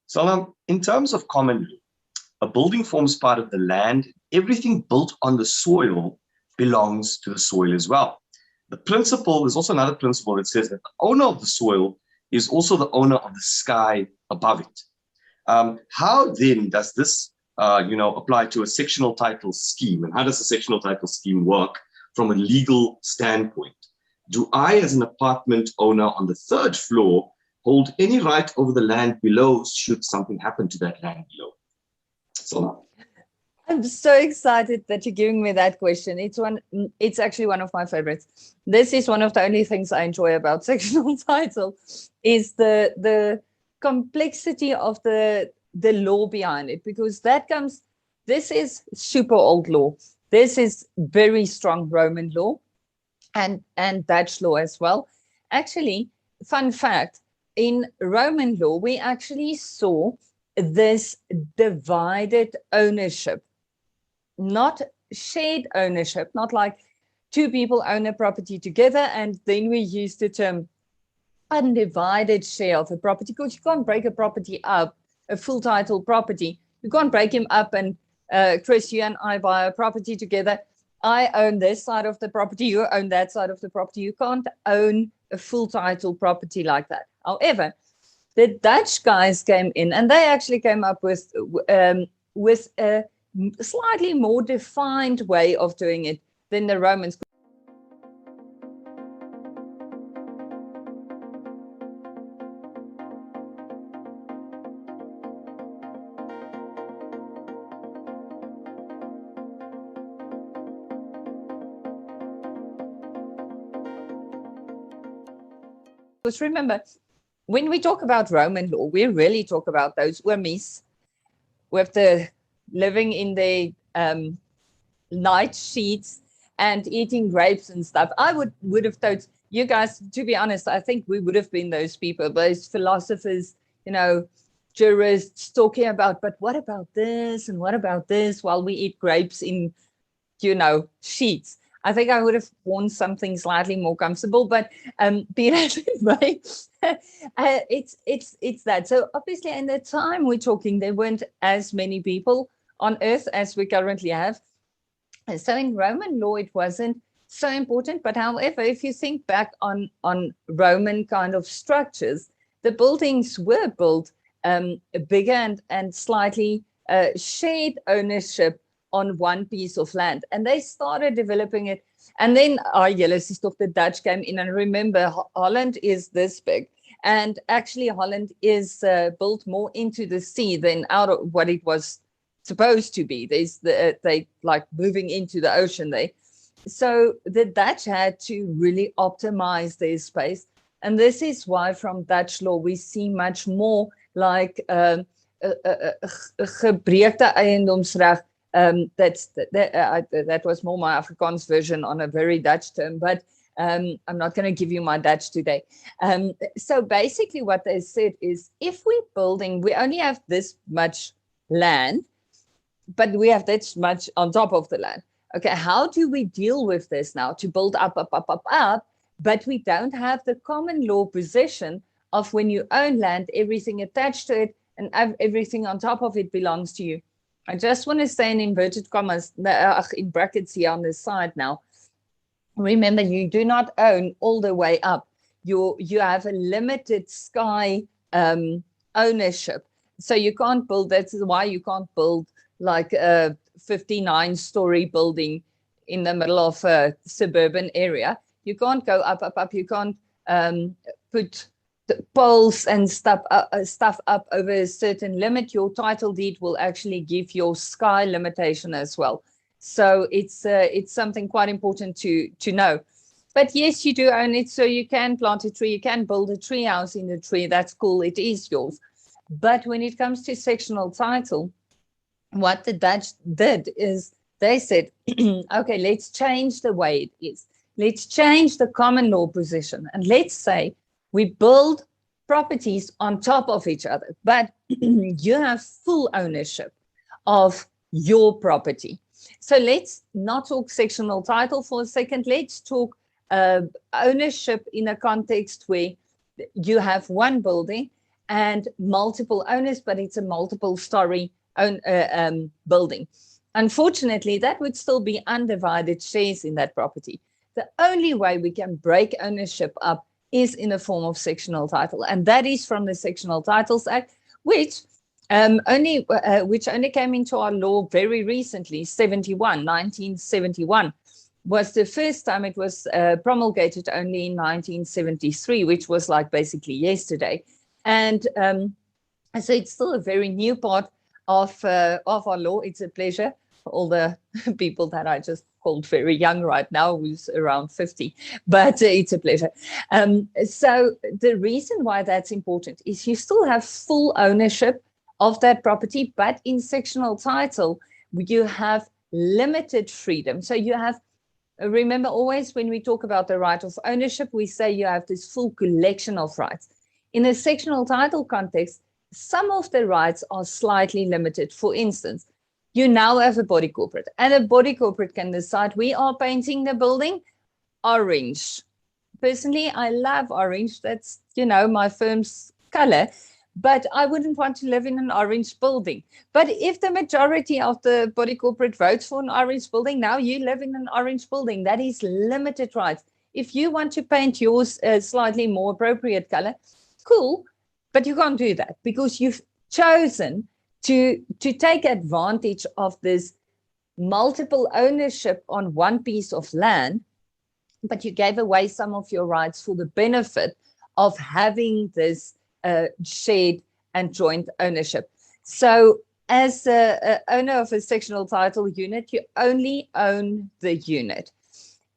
So in terms of common law, a building forms part of the land. Everything built on the soil belongs to the soil as well. The principle, there's also another principle that says that the owner of the soil is also the owner of the sky above it. How then does this apply to a sectional title scheme? And how does a sectional title scheme work from a legal standpoint? Do I, as an apartment owner on the third floor, hold any right over the land below should something happen to that land below? So I'm so excited that you're giving me that question. It's actually one of my favorites. This is one of the only things I enjoy about sectional title, is the complexity of the law behind it, because this is super old law. This is very strong Roman law and Dutch law as well. Actually, fun fact, in Roman law, we actually saw this divided ownership, not shared ownership, not like two people own a property together and then we use the term undivided share of a property, because you can't break a property up, a full title property. You can't break him up and Chris, you and I buy a property together. I own this side of the property, you own that side of the property. You can't own a full title property like that. However, the Dutch guys came in and they actually came up with a slightly more defined way of doing it than the Romans. Because remember, when we talk about Roman law, we really talk about those oomies with the living in the night sheets and eating grapes and stuff. I would have told you guys, to be honest, I think we would have been those people, those philosophers, jurists talking about, but what about this and what about this while we eat grapes in, sheets. I think I would have worn something slightly more comfortable, but be that way, it's that. So obviously, in the time we're talking, there weren't as many people on Earth as we currently have. And so in Roman law, it wasn't so important. But however, if you think back on Roman kind of structures, the buildings were built bigger and slightly shared ownership on one piece of land, and they started developing it. And then the Dutch came in, and remember, Holland is this big, and actually Holland is built more into the sea than out of what it was supposed to be. They like moving into the ocean there. So the Dutch had to really optimize their space, and this is why from Dutch law we see much more like gebreekte eiendomsreg. That was more my Afrikaans version on a very Dutch term, but I'm not going to give you my Dutch today. So basically what they said is, if we're building, we only have this much land, but we have this much on top of the land. Okay, how do we deal with this now to build up, but we don't have the common law position of when you own land, everything attached to it and everything on top of it belongs to you. I just want to say in inverted commas, in brackets here on the side now, remember, you do not own all the way up. You have a limited sky ownership. So you can't build, that's why you can't build like a 59-story building in the middle of a suburban area. You can't go up. You can't put poles and stuff up over a certain limit. Your title deed will actually give your sky limitation as well. So it's something quite important to know. But yes, you do own it, so you can plant a tree, you can build a tree house in the tree. That's cool, it is yours. But when it comes to sectional title, what the Dutch did is they said, okay, let's change the way it is. Let's change the common law position, and let's say we build properties on top of each other, but you have full ownership of your property. So let's not talk sectional title for a second. Let's talk ownership in a context where you have one building and multiple owners, but it's a multiple-story building. Unfortunately, that would still be undivided shares in that property. The only way we can break ownership up is in a form of sectional title, and that is from the Sectional Titles Act, which only came into our law very recently. 1971 was the first time. It was promulgated only in 1973, which was like basically yesterday. And so it's still a very new part of our law. It's a pleasure for all the people that I just called very young right now, who's around 50, but it's a pleasure. So the reason why that's important is you still have full ownership of that property, but in sectional title, you have limited freedom. So you have, remember always when we talk about the right of ownership, we say you have this full collection of rights. In a sectional title context, some of the rights are slightly limited. For instance, you now have a body corporate, and a body corporate can decide we are painting the building orange. Personally, I love orange. That's, my firm's color, but I wouldn't want to live in an orange building. But if the majority of the body corporate votes for an orange building, now you live in an orange building. That is limited rights. If you want to paint yours a slightly more appropriate color, cool, but you can't do that because you've chosen to take advantage of this multiple ownership on one piece of land, but you gave away some of your rights for the benefit of having this shared and joint ownership. So as a owner of a sectional title unit, you only own the unit.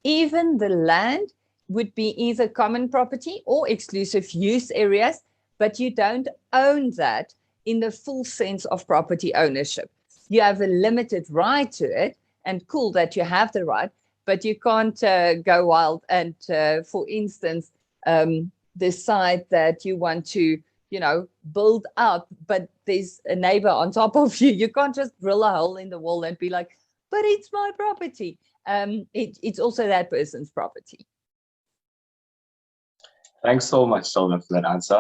Even the land would be either common property or exclusive use areas, but you don't own that in the full sense of property ownership. You have a limited right to it, and cool that you have the right, but you can't go wild and, for instance, decide that you want to, build up, but there's a neighbor on top of you. You can't just drill a hole in the wall and be like, but it's my property. It's also that person's property. Thanks so much, Cilna, for that answer.